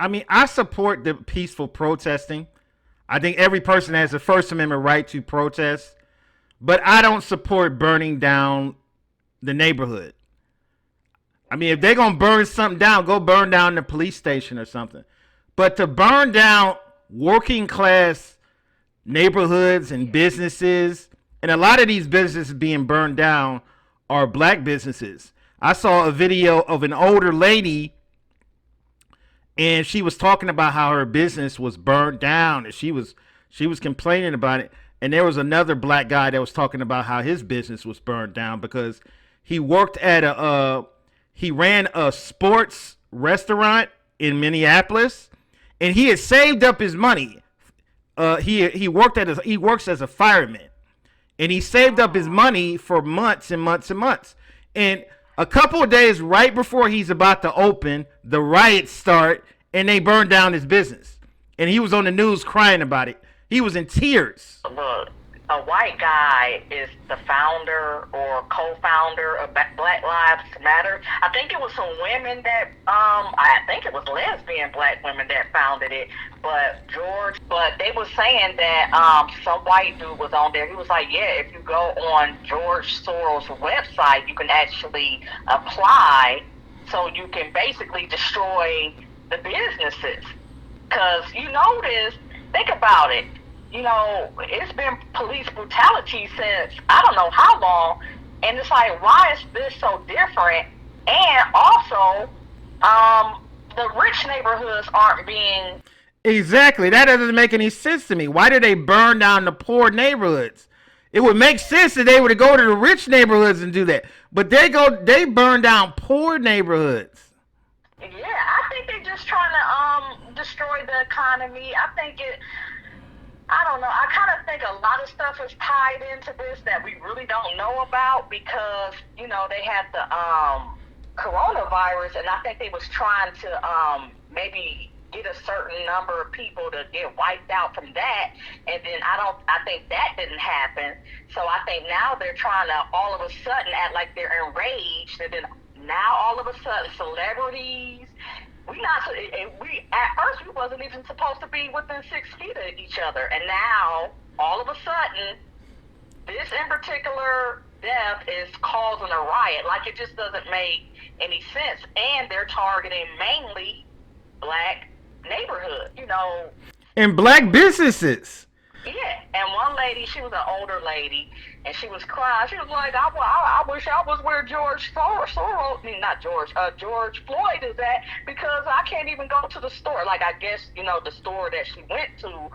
I mean, I support the peaceful protesting. I think every person has a First Amendment right to protest, but I don't support burning down the neighborhood. I mean, if they're going to burn something down, go burn down the police station or something. But to burn down working class neighborhoods and businesses, and a lot of these businesses being burned down are black businesses. I saw a video of an older lady, and she was talking about how her business was burned down, and she was complaining about it. And there was another black guy that was talking about how his business was burned down because he worked at he ran a sports restaurant in Minneapolis, and he had saved up his money. He works as a fireman, and he saved up his money for months and months and months. And a couple of days right before he's about to open, the riots start, and they burn down his business. And he was on the news crying about it. He was in tears. Look, a white guy is the founder or co-founder of Black Lives Matter. I think it was some women that, I think it was lesbian black women that founded it. But they were saying that some white dude was on there. He was like, yeah, if you go on George Soros' website, you can actually apply so you can basically destroy the businesses. Because you notice, think about it. You know, it's been police brutality since I don't know how long, and it's like, why is this so different? And also, the rich neighborhoods aren't being... Exactly. That doesn't make any sense to me. Why do they burn down the poor neighborhoods? It would make sense that they were to go to the rich neighborhoods and do that. But they burn down poor neighborhoods. Yeah, I think they're just trying to destroy the economy. I don't know. I kind of think a lot of stuff is tied into this that we really don't know about because, you know, they had the coronavirus, and I think they was trying to maybe get a certain number of people to get wiped out from that, and then I think that didn't happen. So I think now they're trying to all of a sudden act like they're enraged, and then now all of a sudden celebrities. At first we wasn't even supposed to be within 6 feet of each other, and now all of a sudden this in particular death is causing a riot. Like, it just doesn't make any sense. And they're targeting mainly black neighborhoods, you know, and black businesses. Yeah, and one lady, she was an older lady, and she was crying. She was like, I wish I was where George Floyd is at, because I can't even go to the store. Like, I guess, you know, the store that she went to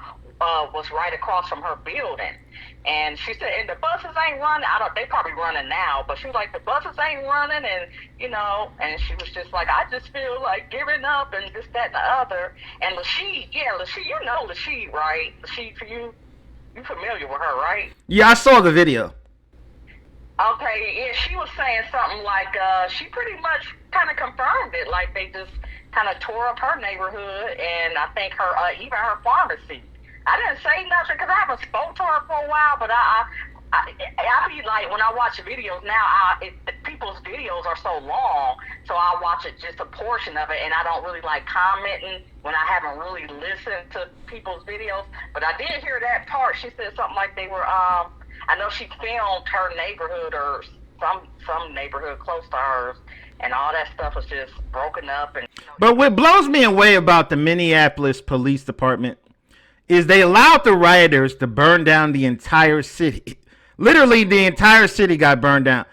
was right across from her building. And she said, and the buses ain't running. They probably running now, but she was like, the buses ain't running, and, you know, and she was just like, I just feel like giving up and this, that, and the other. And Lashee, you know Lashee, right? Lashee, you familiar with her, right? Yeah, I saw the video. Okay, yeah, she was saying something like, she pretty much kind of confirmed it, like they just kind of tore up her neighborhood, and I think even her pharmacy. I didn't say nothing because I haven't spoke to her for a while, but I be like, when I watch videos now, people's videos are so long, so I watch it just a portion of it, and I don't really like commenting when I haven't really listened to people's videos. But I did hear that part. She said something like they were, I know she filmed her neighborhood or some neighborhood close to hers, and all that stuff was just broken up. And But what blows me away about the Minneapolis Police Department is they allowed the rioters to burn down the entire city. Literally, the entire city got burned down.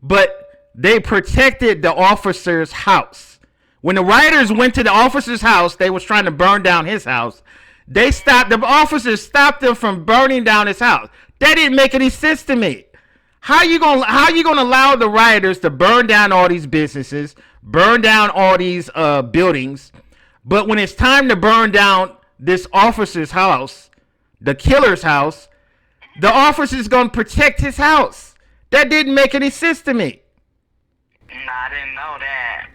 But they protected the officer's house. When the rioters went to the officer's house, they was trying to burn down his house. The officers stopped them from burning down his house. That didn't make any sense to me. How you gonna allow the rioters to burn down all these businesses, burn down all these buildings, but when it's time to burn down this officer's house, the killer's house, the officer's gonna protect his house? That didn't make any sense to me. Nah, I didn't know that.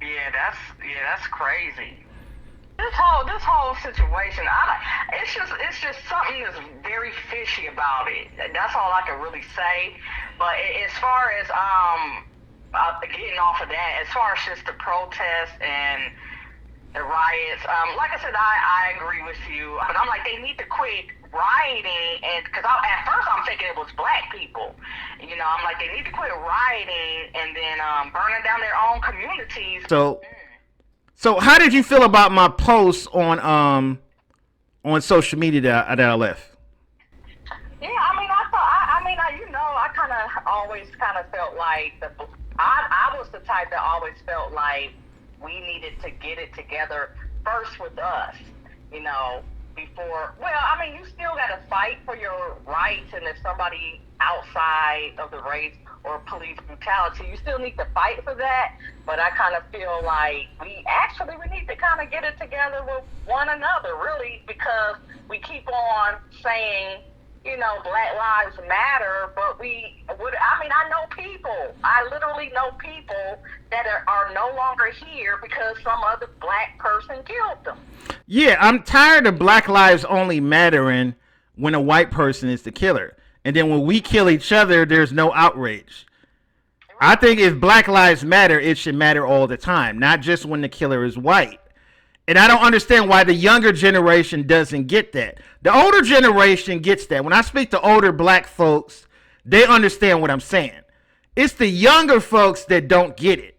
Yeah, that's crazy. This whole situation, it's just something that's very fishy about it. That's all I can really say. But as far as getting off of that, as far as just the protest and the riots. Like I said, I agree with you, but I'm like, they need to quit rioting, and because at first I'm thinking it was black people. You know, I'm like, they need to quit rioting and then burning down their own communities. So how did you feel about my post on social media that I left? Yeah, I mean, I kind of always kind of felt like I was the type that always felt like we needed to get it together first with us, you know, before. Well, I mean, you still got to fight for your rights, and if somebody outside of the race or police brutality, you still need to fight for that. But I kind of feel like we need to kind of get it together with one another, really, because we keep on saying, you know, Black Lives Matter, but I know people. I literally know people that are no longer here because some other black person killed them. Yeah, I'm tired of Black Lives only mattering when a white person is the killer. And then when we kill each other, there's no outrage. I think if Black Lives matter, it should matter all the time, not just when the killer is white. And I don't understand why the younger generation doesn't get that. The older generation gets that. When I speak to older black folks, they understand what I'm saying. It's the younger folks that don't get it.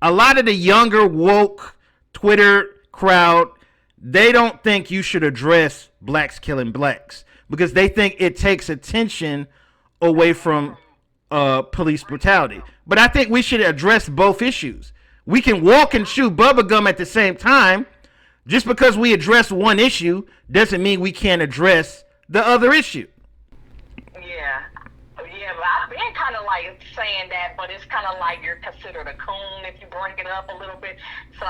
A lot of the younger woke Twitter crowd, they don't think you should address blacks killing blacks because they think it takes attention away from police brutality. But I think we should address both issues. We can walk and chew bubblegum at the same time. Just because we address one issue doesn't mean we can't address the other issue. Yeah, but I've been kind of like saying that, but it's kind of like you're considered a coon if you bring it up a little bit. So,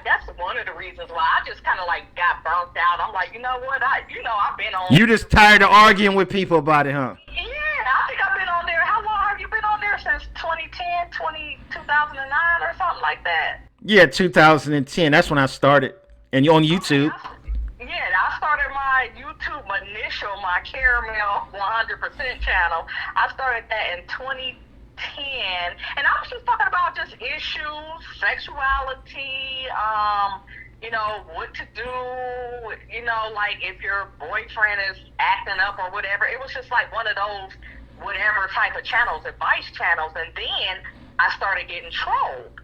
that's one of the reasons why I just kind of like got burnt out. I'm like, you know what? I've been on. You just tired of arguing with people about it, huh? Yeah, I think I've been on there. How long have you been on there? Since 2010, 2009 or something like that? Yeah, 2010. That's when I started. And you're on YouTube. I started my YouTube my Caramel 100% channel. I started that in 2010. And I was just talking about just issues, sexuality, what to do, like if your boyfriend is acting up or whatever. It was just like one of those whatever type of channels, advice channels. And then I started getting trolled.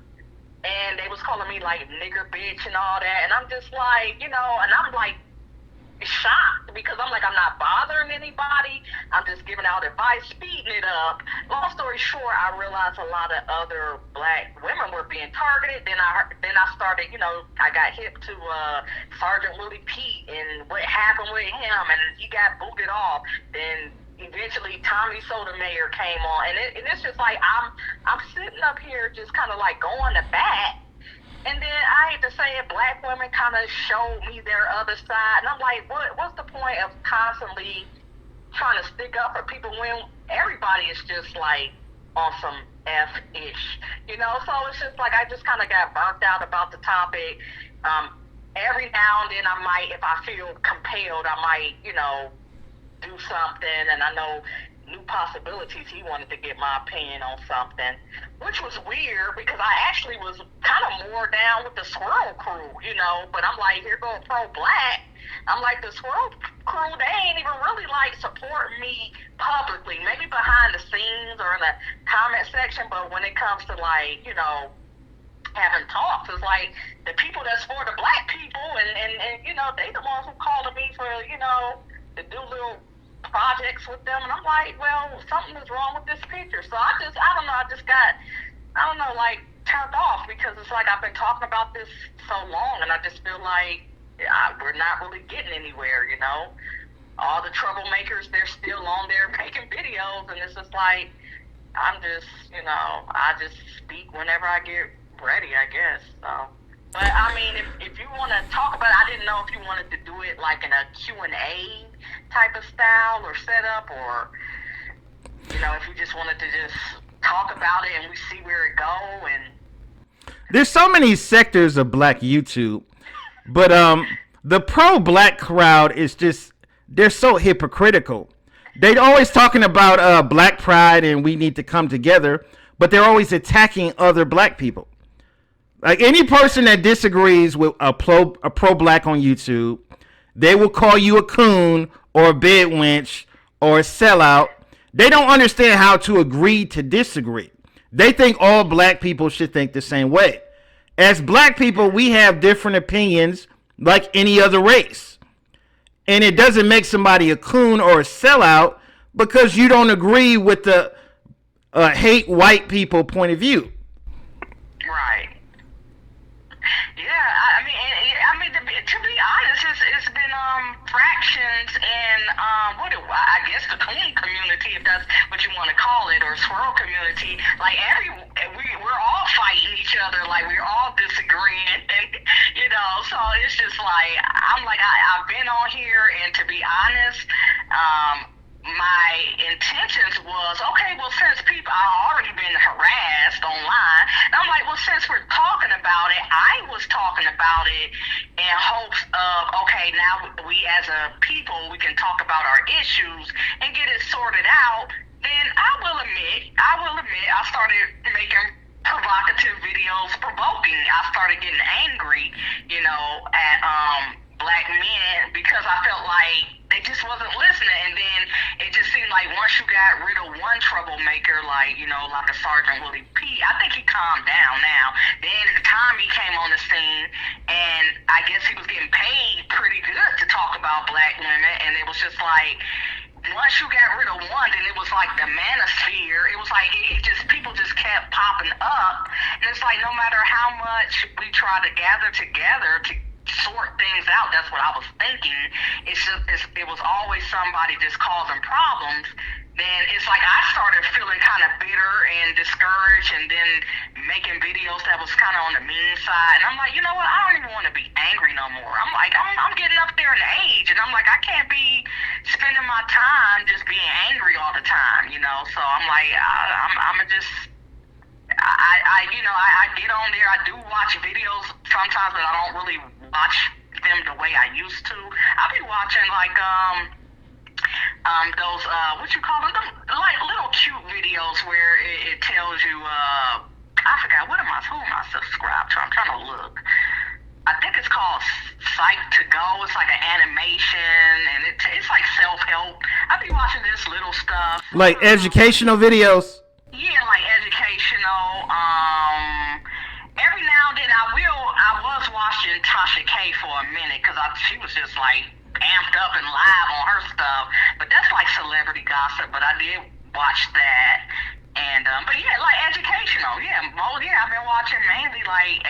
And they was calling me like nigger bitch and all that. And I'm just like, and I'm like shocked because I'm like, I'm not bothering anybody. I'm just giving out advice, speeding it up. Long story short, I realized a lot of other black women were being targeted. Then I started, I got hip to Sergeant Willie Pete and what happened with him, and he got booted off. Then eventually Tommy Sotomayor came on, and it's just like I'm sitting up here just kind of like going to bat, and then I hate to say it, black women kind of showed me their other side, and I'm like, what's the point of constantly trying to stick up for people when everybody is just like on some F-ish, so it's just like I just kind of got burnt out about the topic. Every now and then I might, if I feel compelled, I might, do something, and I know New Possibilities, he wanted to get my opinion on something, which was weird because I actually was kind of more down with the Squirrel Crew, but I'm like, here go pro-black. I'm like, the Squirrel Crew, they ain't even really like supporting me publicly, maybe behind the scenes or in the comment section, but when it comes to like, having talks, it's like the people that's for the black people, and they the ones who calling me for, to do little projects with them, and I'm like, well, something is wrong with this picture. So I just got like turned off because it's like I've been talking about this so long, and I just feel like we're not really getting anywhere, all the troublemakers, they're still on there making videos, and it's just like I'm just, I just speak whenever I get ready, I guess. So, but I mean, if you want to talk about it, I didn't know if you wanted to do it like in a Q&A type of style or setup, or if we just wanted to just talk about it and we see where it go. And there's so many sectors of black YouTube, but the pro-black crowd is just, they're so hypocritical. They're always talking about black pride and we need to come together, but they're always attacking other black people. Like any person that disagrees with a pro-black on YouTube, they will call you a coon or a bed wench or a sellout. They don't understand how to agree to disagree. They think all black people should think the same way. As black people, we have different opinions like any other race. And it doesn't make somebody a coon or a sellout because you don't agree with the hate white people point of view. Right. Yeah, to be honest, it's been fractions in I guess the coon community, if that's what you want to call it, or swirl community. Like we're all fighting each other, like we're all disagreeing, and so it's just like I've been on here, and to be honest, my intentions was, okay, well, since I've already been harassed online, and I'm like, well, since we're talking about it, I was talking about it in hopes of, okay, now we as a people, we can talk about our issues and get it sorted out. Then I will admit, I started making provocative videos, provoking. I started getting angry, at black men because I felt like they just wasn't listening. And then it just seemed like once you got rid of one troublemaker, like a Sergeant Willie P, I think he calmed down now. Then Tommy came on the scene, and I guess he was getting paid pretty good to talk about black women, and it was just like, once you got rid of one, then it was like the manosphere. It was like people just kept popping up, and it's like no matter how much we try to gather together to sort things out, that's what I was thinking. It was always somebody just causing problems. Then it's like I started feeling kind of bitter and discouraged, and then making videos that was kind of on the mean side. And I'm like, you know what? I don't even want to be angry no more. I'm like, I'm getting up there in age, and I'm like, I can't be spending my time just being angry all the time, So I'm like, I'm just. I get on there. I do watch videos sometimes, but I don't really watch them the way I used to. I'll be watching like those what you call them, like little cute videos where it tells you I forgot who am I subscribed to. I'm trying to look. I think it's called Psych to Go. It's like an animation, and it's like self-help. I'll be watching this little stuff. Like educational videos? Yeah, like educational. Every now and then I was watching Tasha K for a minute because she was just like amped up and live on her stuff. But that's like celebrity gossip. But I did watch that. And but yeah, like educational. Yeah, I've been watching mainly like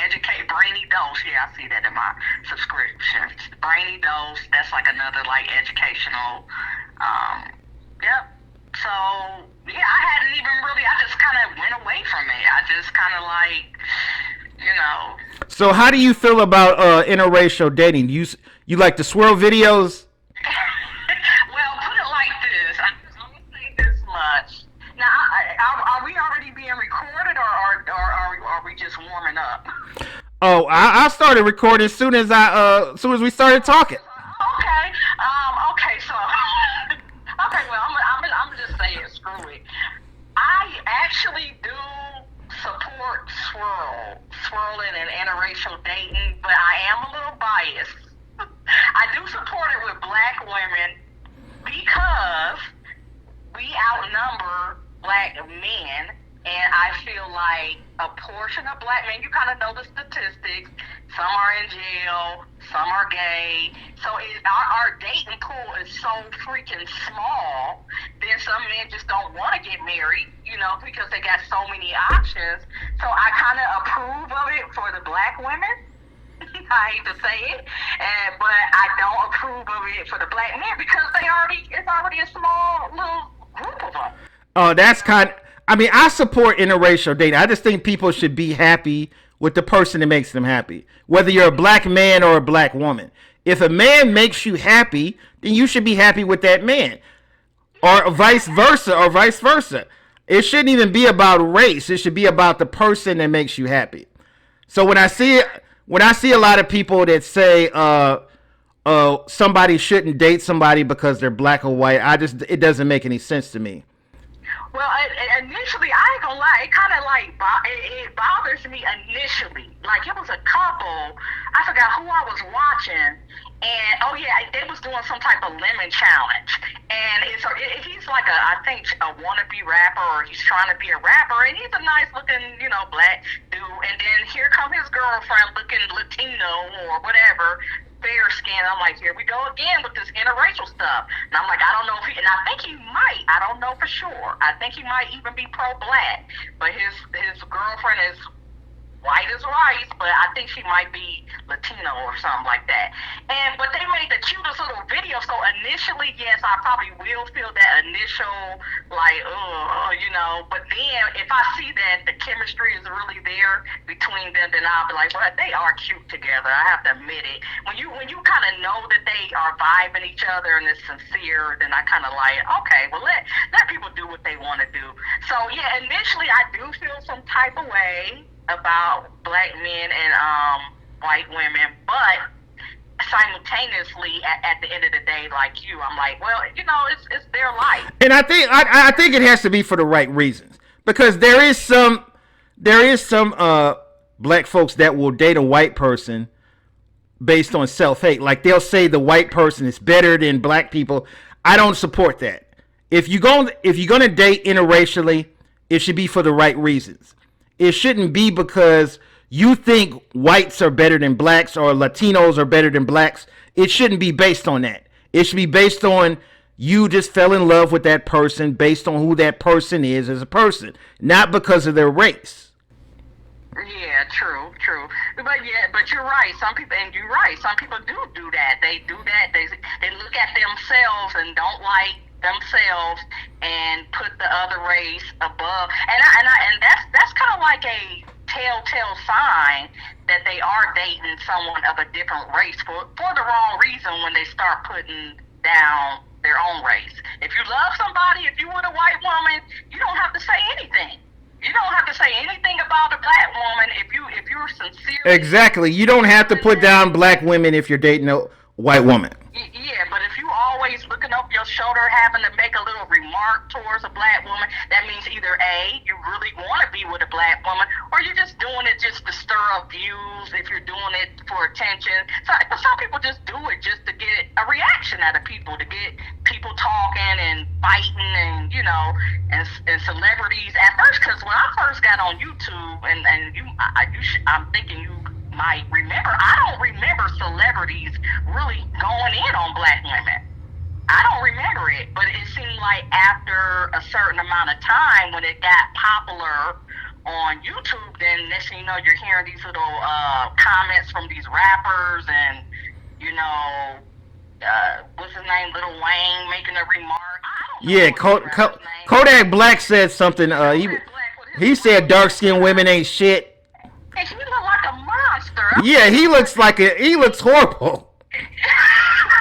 Brainy Dose. Yeah, I see that in my subscriptions. Brainy Dose. That's like another like educational. Yep. So yeah, I hadn't even really. I just kind of went away from it. I just kind of like, So how do you feel about interracial dating? You like the swirl videos? Well, put it like this. I'm gonna say this much. Now, are we already being recorded, or are we just warming up? Oh, I started recording as soon as we started talking. Okay. Okay. So. Okay. Well, I'm just saying, screw it. I actually do support swirling and interracial dating, but I am a little biased. I do support it with black women because we outnumber black men, and I feel like a portion of black men, you kind of know the statistics, some are in jail, some are gay, so our dating pool is so freaking small, then some men just don't want to get married, because they got so many options. So I kind of approve of it for the black women. I hate to say it, but I don't approve of it for the black men because it's already a small little group of them. Oh, that's I support interracial dating. I just think people should be happy with the person that makes them happy, whether you're a black man or a black woman. If a man makes you happy, then you should be happy with that man, or vice versa. It shouldn't even be about race. It should be about the person that makes you happy. So when I see a lot of people that say somebody shouldn't date somebody because they're black or white, it doesn't make any sense to me. Well, initially, I ain't gonna lie, it kind of like it bothers me initially. Like it was a couple, I forgot who I was watching, and oh yeah, they was doing some type of lemon challenge, and he's like I think a wannabe rapper, or he's trying to be a rapper, and he's a nice looking, black dude, and then here come his girlfriend looking Latino or whatever, fair skin. I'm like, here we go again with this interracial stuff. And I'm like, I don't know if and I think he might, I don't know for sure. I think he might even be pro-black, but his girlfriend is white as rice, but I think she might be Latino or something like that. But they made the cutest little video. So initially, yes, I probably will feel that initial like, But then if I see that the chemistry is really there between them, then I'll be like, well, they are cute together. I have to admit it. When you kind of know that they are vibing each other and it's sincere, then I kind of like, okay, well let people do what they want to do. So yeah, initially I do feel some type of way about black men and white women, but simultaneously at the end of the day, like you, I'm like, well, it's their life. And I think it has to be for the right reasons, because there is some black folks that will date a white person based on self-hate. Like they'll say the white person is better than black people. I don't support that. If you're gonna date interracially, it should be for the right reasons. It shouldn't be because you think whites are better than blacks or Latinos are better than blacks. It shouldn't be based on that. It should be based on you just fell in love with that person based on who that person is as a person, not because of their race. Yeah, true. But you're right. Some people, and you're right. Some people do that. They do that. They look at themselves and don't like themselves and put the other race above. And that's kind of like a telltale sign that they are dating someone of a different race for the wrong reason when they start putting down their own race. If you love somebody, if you were a white woman, you don't have to say anything. You don't have to say anything about a black woman if you're sincere. Exactly. You don't have to put down black women if you're dating a white woman. Yeah, but if you always looking over your shoulder, having to make a little remark towards a black woman, that means either A, you really want to be with a black woman, or you're just doing it just to stir up views if you're doing it for attention. So some people just do it just to get a reaction out of people, to get people talking and fighting and, and celebrities. At first, because when I first got on YouTube, I'm thinking you might remember, I don't remember celebrities really going in on black women. I don't remember it, but it seemed like after a certain amount of time, when it got popular on YouTube, then next thing you know, you're hearing these little comments from these rappers and, what's his name, Lil Wayne, making a remark. Yeah, Kodak Black said something. He said dark-skinned women ain't shit. And he looked like a monster. Yeah, he looks horrible.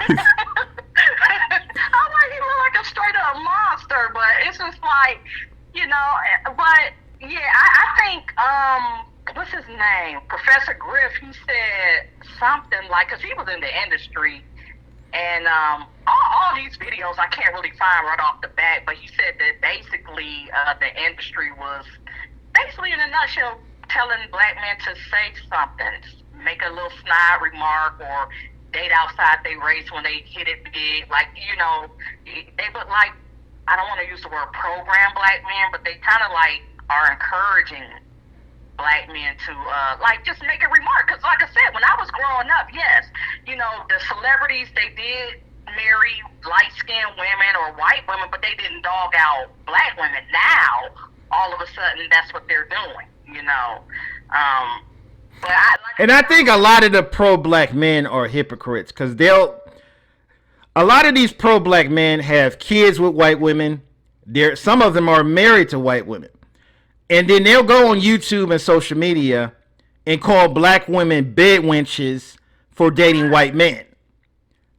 I'm like, he looked like a straight up monster, but it's just like, but yeah, I think, what's his name? Professor Griff, he said something like, because he was in the industry, and all these videos I can't really find right off the bat, but he said that basically the industry was basically in a nutshell telling black men to say something, make a little snide remark, or date outside their race when they hit it big. Like, they would like, I don't want to use the word program black men, but they kind of like are encouraging black men to just make a remark. Because like I said, when I was growing up, yes, the celebrities, they did marry light-skinned women or white women, but they didn't dog out black women. Now, all of a sudden, that's what they're doing. But I think a lot of the pro-black men are hypocrites, because a lot of these pro-black men have kids with white women. Some of them are married to white women, and then they'll go on YouTube and social media and call black women bed wenches for dating white men.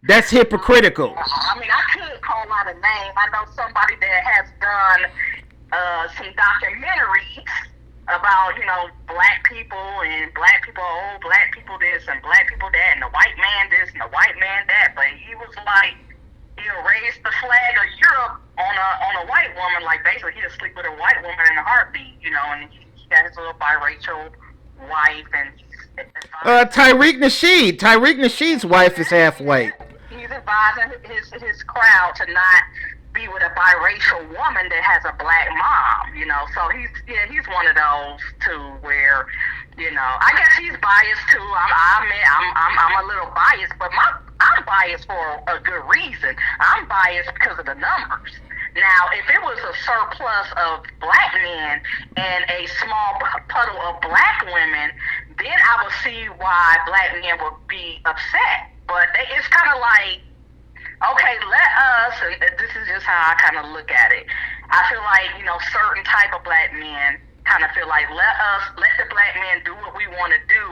That's hypocritical. I mean, I could call out a name. I know somebody that has done some documentaries about, black people and black people, black people this and black people that, and the white man this and the white man that. But he was like, raised the flag of Europe on a white woman, like basically he'll sleep his little biracial wife, and Tariq Nasheed's wife is half white. He's advising his crowd to not be with a biracial woman that has a black mom, you know. So he's one of those too, where, you know, I guess he's biased too. I'm a little biased, but I'm biased for a good reason. I'm biased because of the numbers. Now, if it was a surplus of black men and a small puddle of black women, then I would see why black men would be upset. But it's kind of like, okay, let us, and this is just how I kind of look at it. I feel like, you know, certain type of black men kind of feel like, let the black men do what we want to do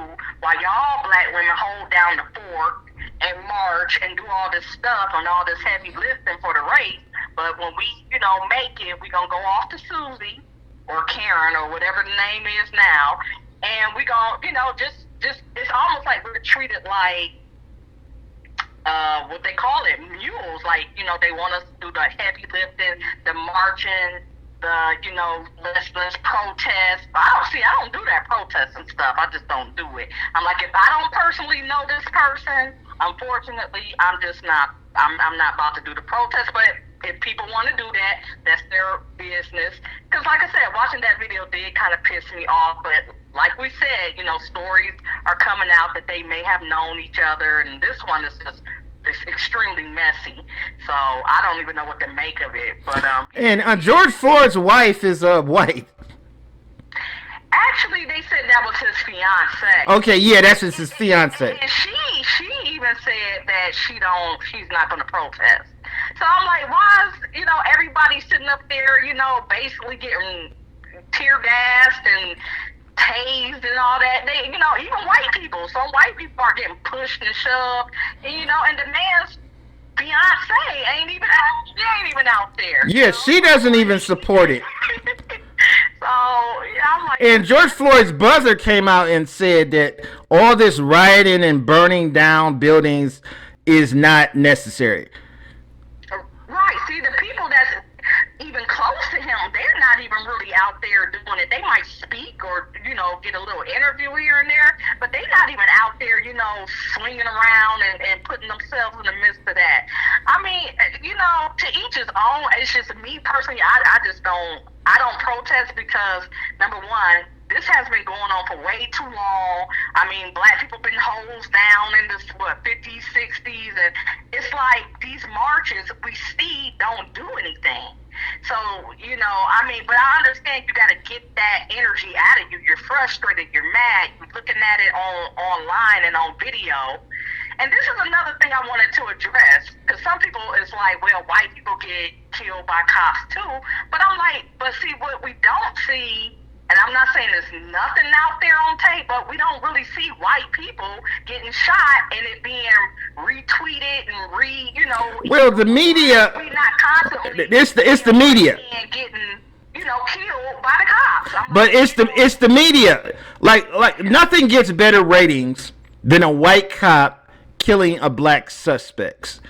while y'all black women hold down the fort and march and do all this stuff and all this heavy lifting for the race. But when we, you know, make it, we going to go off to Susie or Karen or whatever the name is now, and we going to, you know, just it's almost like we're treated like, what they call it, mules. Like, you know, they want us to do the heavy lifting, the marching, the, you know, let's protest. I don't do that protesting stuff. I just don't do it. I'm like, if I don't personally know this person, unfortunately, I'm not about to do the protest. But if people want to do that, that's their business. Because like I said, watching that video did kind of piss me off. But like we said, you know, stories are coming out that they may have known each other. And this one is just extremely messy. So I don't even know what to make of it. But And George Floyd's wife is white. Actually, they said that was his fiance. Okay, yeah, that's his fiance. And she even said that she's not going to protest. So I'm like, why is, you know, everybody sitting up there, you know, basically getting tear gassed and tased and all that? They, you know, even white people, some white people are getting pushed and shoved, and, you know, and the man's fiance ain't even out there. Yeah, she doesn't even support it. So, yeah, I'm like... And George Floyd's buzzer came out and said that all this rioting and burning down buildings is not necessary. Right. See, the people that's even close to him, they're not even really out there doing it. They might speak or, you know, get a little interview here and there, but they're not even out there, you know, swinging around and putting themselves in the midst of that. I mean, you know, to each his own. It's just me personally, I don't protest because, number one, this has been going on for way too long. I mean, black people been hosed down in the 50s, 60s, and it's like these marches we see don't do anything. So, you know, I mean, but I understand you got to get that energy out of you. You're frustrated, you're mad, you're looking at it online and on video. And this is another thing I wanted to address, because some people is like, well, white people get killed by cops too. But I'm like, but see, what we don't see, and I'm not saying there's nothing out there on tape, but we don't really see white people getting shot and it being retweeted and you know. Well, the media. We not constantly. It's the media. And getting, you know, killed by the cops. But it's the media. Like nothing gets better ratings than a white cop killing a black suspect,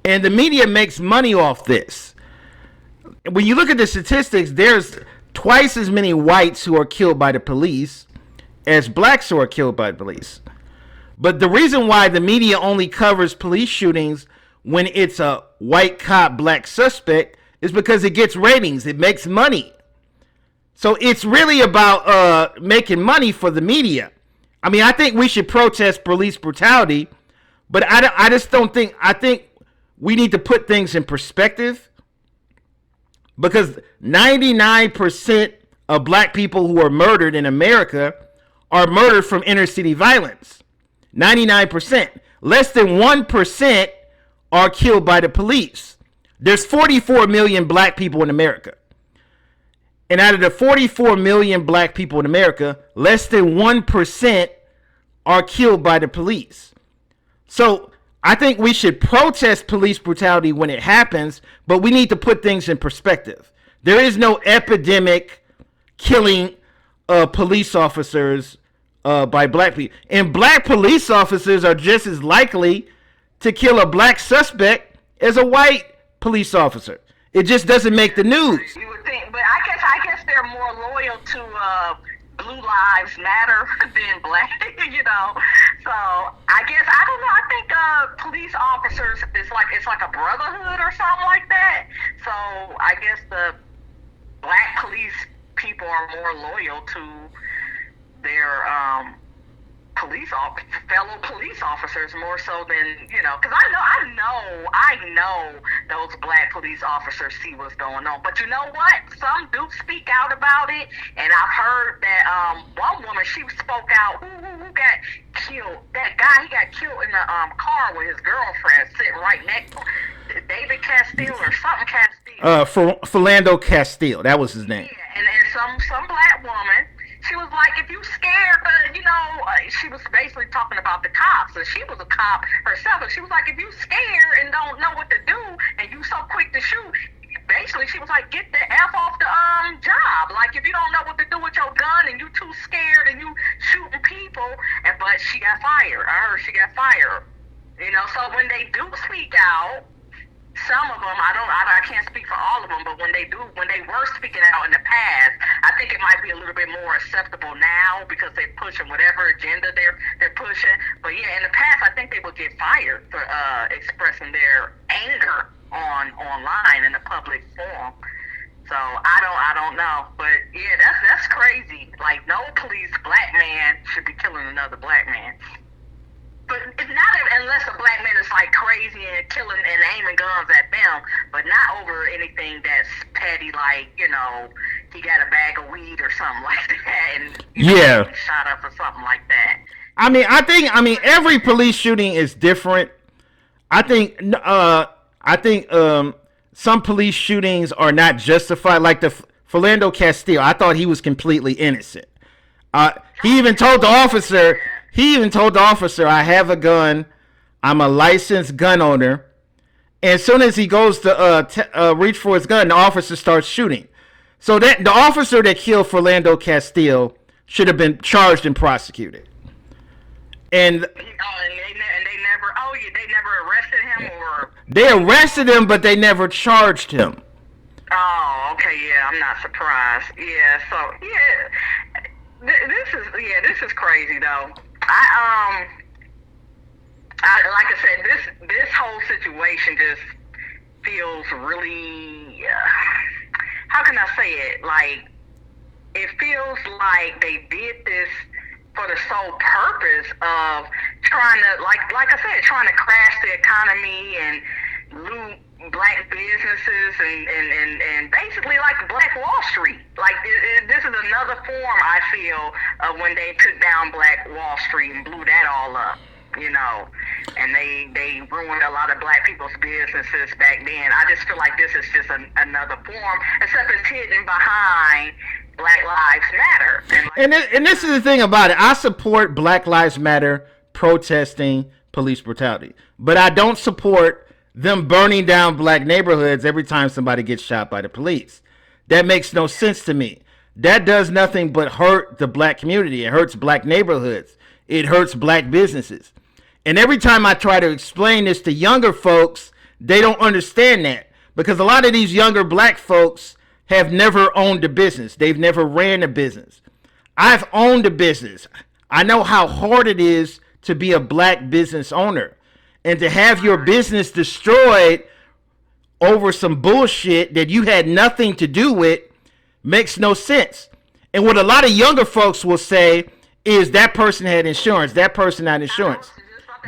and the media makes money off this. When you look at the statistics, there's twice as many whites who are killed by the police as blacks who are killed by the police. But the reason why the media only covers police shootings when it's a white cop, black suspect is because it gets ratings. It makes money. So it's really about making money for the media. I mean, I think we should protest police brutality, but I just don't think, I think we need to put things in perspective. Because 99% of black people who are murdered in America are murdered from inner city violence. 99%. Less than 1% are killed by the police. There's 44 million black people in America. And out of the 44 million black people in America, less than 1% are killed by the police. So I think we should protest police brutality when it happens, but we need to put things in perspective. There is no epidemic killing police officers by black people. And black police officers are just as likely to kill a black suspect as a white police officer. It just doesn't make the news. You would think, but I guess they're more loyal to blue lives matter than black, you know. So I guess I don't know. I think police officers it's like a brotherhood or something like that. So I guess the black police people are more loyal to their fellow police officers more so than, you know, because I know those black police officers see what's going on. But you know what? Some do speak out about it, and I've heard that one woman, she spoke out. Who got killed? That guy, he got killed in the car with his girlfriend sitting right next to him. David Castile or something Castile. Philando Castile, that was his name. Yeah, and some black woman. She was like, if you scared, you know, she was basically talking about the cops. And she was a cop herself. And she was like, if you scared and don't know what to do and you so quick to shoot, basically she was like, get the F off the job. Like, if you don't know what to do with your gun and you too scared and you shooting people. But she got fired. I heard she got fired. You know, so when they do speak out, some of them, I can't speak for all of them, but when they were speaking out in the past, I think it might be a little bit more acceptable now because they're pushing whatever agenda they're pushing. But yeah, in the past, I think they would get fired for expressing their anger online in a public forum. So I don't know, but yeah, that's crazy. Like, no black man should be killing another black man. But it's not unless a black man is like crazy and killing and aiming guns at them, but not over anything that's petty, like, you know, he got a bag of weed or something like that, and yeah, shot up or something like that. I mean, every police shooting is different. I think some police shootings are not justified, like the Philando Castile. I thought he was completely innocent. He even told the officer, I have a gun. I'm a licensed gun owner. And as soon as he goes to reach for his gun, the officer starts shooting. So that the officer that killed Philando Castile should have been charged and prosecuted. And they never arrested him, or they arrested him, but they never charged him. Oh, okay, yeah, I'm not surprised. Yeah, so yeah, this is crazy though. I like I said, this whole situation just feels really, how can I say it? Like, it feels like they did this for the sole purpose of trying to, like I said, trying to crash the economy and loot black businesses and basically like Black Wall Street. Like, this is another form, I feel, of when they took down Black Wall Street and blew that all up, you know, and they ruined a lot of black people's businesses back then. I just feel like this is just another form, except it's hidden behind Black Lives Matter. And this is the thing about it. I support Black Lives Matter protesting police brutality, but I don't support them burning down black neighborhoods every time somebody gets shot by the police. That makes no sense to me. That does nothing but hurt the black community. It hurts black neighborhoods. It hurts black businesses. And every time I try to explain this to younger folks, they don't understand that, because a lot of these younger black folks have never owned a business. They've never ran a business. I've owned a business. I know how hard it is to be a black business owner. And to have your business destroyed over some bullshit that you had nothing to do with makes no sense. And what a lot of younger folks will say is that person had insurance, that person had insurance.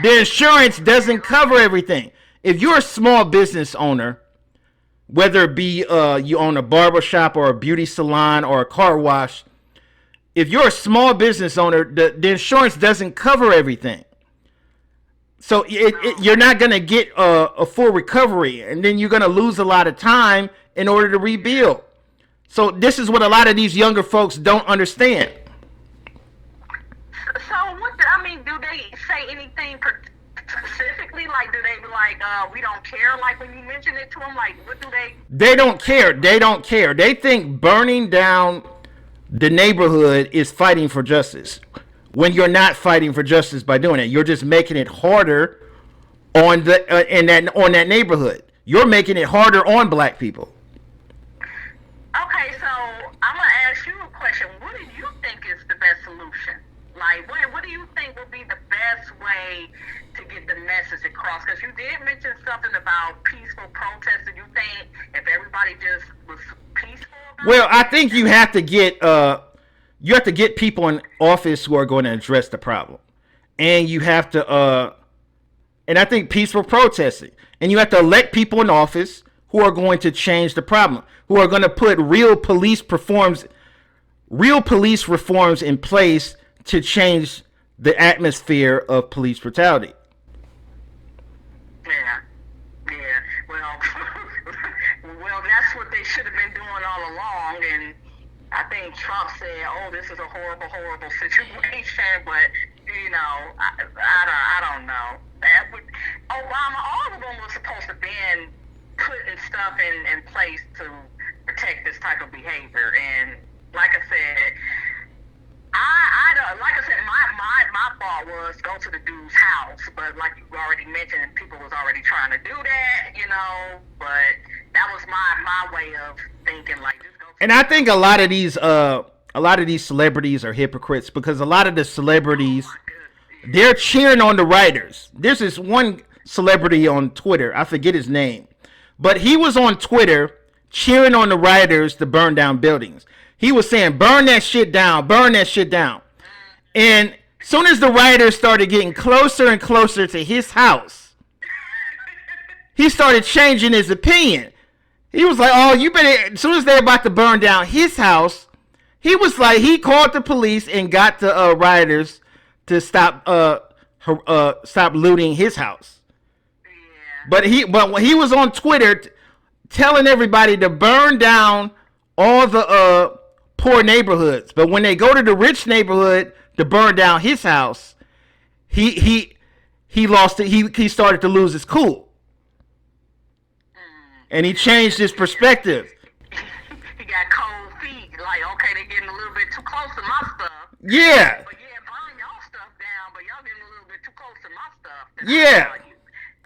The insurance doesn't cover everything. If you're a small business owner, whether it be you own a barber shop or a beauty salon or a car wash, if you're a small business owner, the insurance doesn't cover everything. So you're not going to get a full recovery, and then you're going to lose a lot of time in order to rebuild. So this is what a lot of these younger folks don't understand. So do they say anything specifically? Like, do they be like, we don't care? Like, when you mention it to them, like, what do they? They don't care. They don't care. They think burning down the neighborhood is fighting for justice, when you're not fighting for justice by doing it. You're just making it harder on on that neighborhood. You're making it harder on black people. Okay, so I'm gonna ask you a question. What do you think is the Like, what do you think would be the best way to get the message across? Because you did mention something about peaceful protest. Do you think if everybody just was peaceful about Well, I it? think you have to get people in office who are going to address the problem, and you have to and I think peaceful protesting, and you have to elect people in office who are going to change the problem, who are going to put real police reforms in place to change the atmosphere of police brutality. Yeah. Well, well, that's what they should have been doing all along. And I think Trump said, "Oh, this is a horrible, horrible situation." But I don't know. That would Obama. All of them was supposed to been putting stuff in place to protect this type of behavior. And like I said, I don't, like I said, my thought was go to the dude's house, but like you already mentioned, people was already trying to do that, but that was my way of thinking, like, just go to And I think a lot of these celebrities are hypocrites, because a lot of the celebrities, they're cheering on the rioters. There's this one celebrity on Twitter, I forget his name, but he was on Twitter cheering on the rioters to burn down buildings. He was saying, burn that shit down, burn that shit down. And as soon as the rioters started getting closer and closer to his house, he started changing his opinion. He was like, oh, you better, as soon as they're about to burn down his house, he was like, he called the police and got the rioters to stop looting his house. But when he was on Twitter telling everybody to burn down all the poor neighborhoods, but when they go to the rich neighborhood to burn down his house, he lost it. He started to lose his cool, and he changed his perspective. He got cold feet. Like, okay, they're getting a little bit too close to my stuff. Yeah. But yeah, burn y'all stuff down, but y'all getting a little bit too close to my stuff. Yeah.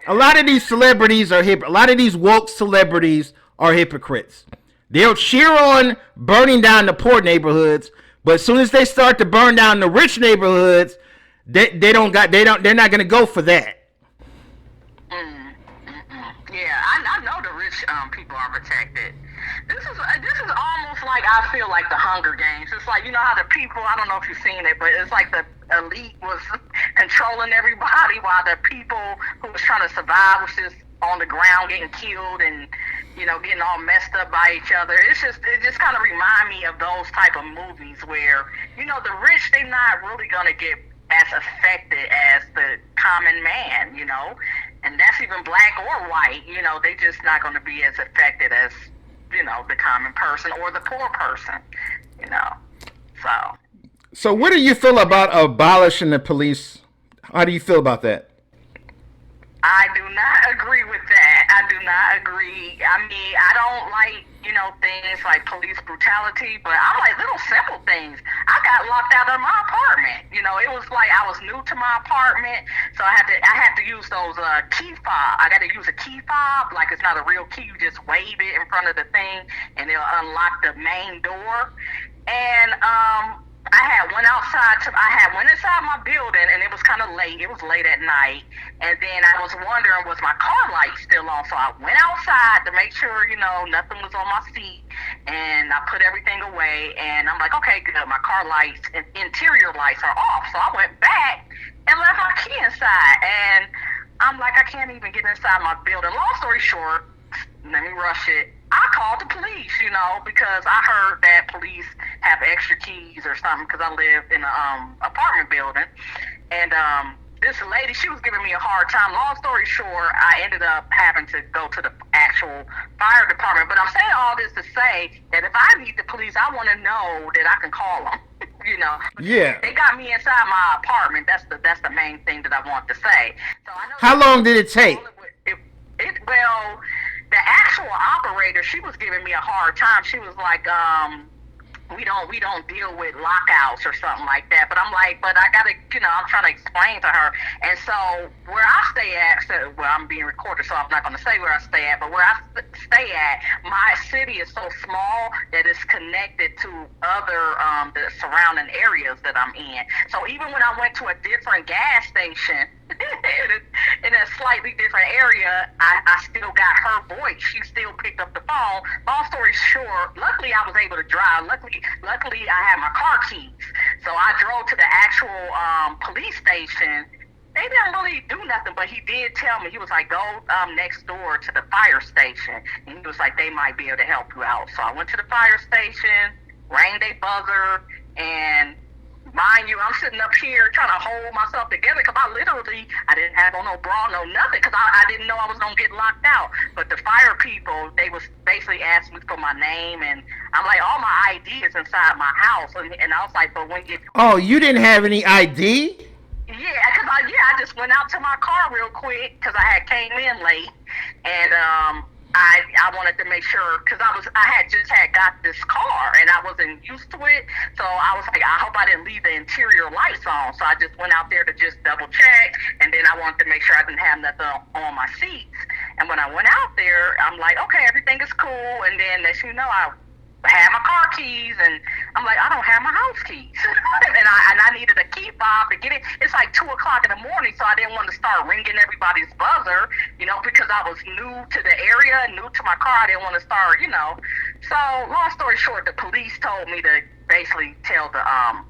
A lot of these celebrities are a lot of these woke celebrities are hypocrites. They'll cheer on burning down the poor neighborhoods, but as soon as they start to burn down the rich neighborhoods, they're not going to go for that. Yeah, I know the rich people are protected. This is almost like, I feel like the Hunger Games. It's like, how the people, I don't know if you've seen it, but it's like the elite was controlling everybody while the people who was trying to survive was just on the ground getting killed and getting all messed up by each other. It just kind of remind me of those type of movies where the rich, they're not really gonna get as affected as the common man, and that's even black or white. They just not gonna be as affected as the common person or the poor person. So what do you feel about abolishing the police? How do you feel about that? I do not agree with that. I do not agree. I mean, I don't like, things like police brutality, but I like little simple things. I got locked out of my apartment. It was like I was new to my apartment, so I had to use those key fob. I got to use a key fob, like it's not a real key. You just wave it in front of the thing, and it'll unlock the main door. And I went inside my building, and it was kind of late. It was late at night, and then I was wondering, was my car light still on? So I went outside to make sure, nothing was on my seat, and I put everything away, and I'm like, okay, good. My car lights and interior lights are off. So I went back and left my key inside, and I'm like, I can't even get inside my building. Long story short, let me rush it. I called the police, because I heard that police have extra keys or something, because I live in an apartment building. And this lady, she was giving me a hard time. Long story short, I ended up having to go to the actual fire department. But I'm saying all this to say that if I need the police, I want to know that I can call them. Yeah. They got me inside my apartment. That's the main thing that I want to say. So I know. How long did it take? Well, the actual operator, she was giving me a hard time. She was like, we don't deal with lockouts or something like that. But I'm like, but I gotta, I'm trying to explain to her. And so where I stay at, so, well, I'm being recorded, so I'm not gonna say where I stay at, but where I stay at, my city is so small that it's connected to other the surrounding areas that I'm in. So even when I went to a different gas station in a slightly different area, I still got her voice. She still picked up the phone. Long story short, luckily I was able to drive. Luckily I had my car keys. So I drove to the actual police station. They didn't really do nothing, but he did tell me. He was like, go next door to the fire station. And he was like, they might be able to help you out. So I went to the fire station, rang their buzzer, and mind you, I'm sitting up here trying to hold myself together because I didn't have on no bra, no nothing, because I didn't know I was going to get locked out. But the fire people, they was basically asking me for my name, and I'm like, all my ID is inside my house. And I was like, but when you... Oh, you didn't have any ID? Yeah, because I just went out to my car real quick because I came in late, and I wanted to make sure, because I had just got this car and I wasn't used to it, so I was like, I hope I didn't leave the interior lights on. So I just went out there to just double check, and then I wanted to make sure I didn't have nothing on my seats. And when I went out there, I'm like, okay, everything is cool. And then as you know, I had my car keys, and I'm like, I don't have my house keys. and I needed a key fob to get it. It's like 2 o'clock in the morning, so I didn't want to start ringing everybody's buzzer, because I was new to the area, new to my car. I didn't want to start, So long story short, the police told me to basically tell the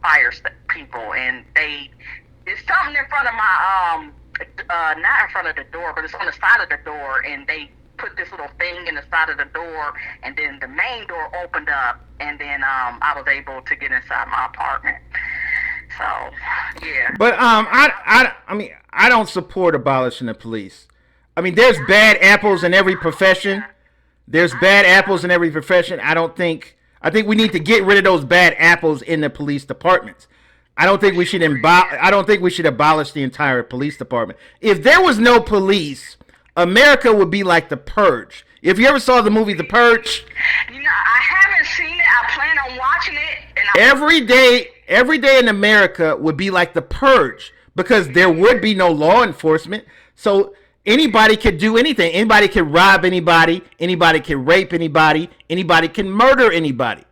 fire people, and it's something in front of my not in front of the door, but it's on the side of the door, and they put this little thing in the side of the door, and then the main door opened up, and then I was able to get inside my apartment. So yeah. But I mean, I don't support abolishing the police. I mean, there's bad apples in every profession. There's bad apples in every profession. I think we need to get rid of those bad apples in the police departments. I don't think we should abolish the entire police department. If there was no police, America would be like The Purge. If you ever saw the movie The Purge, I haven't seen it. I plan on watching it. And every day in America would be like The Purge, because there would be no law enforcement. So anybody could do anything. Anybody could rob anybody. Anybody can rape anybody. Anybody can murder anybody.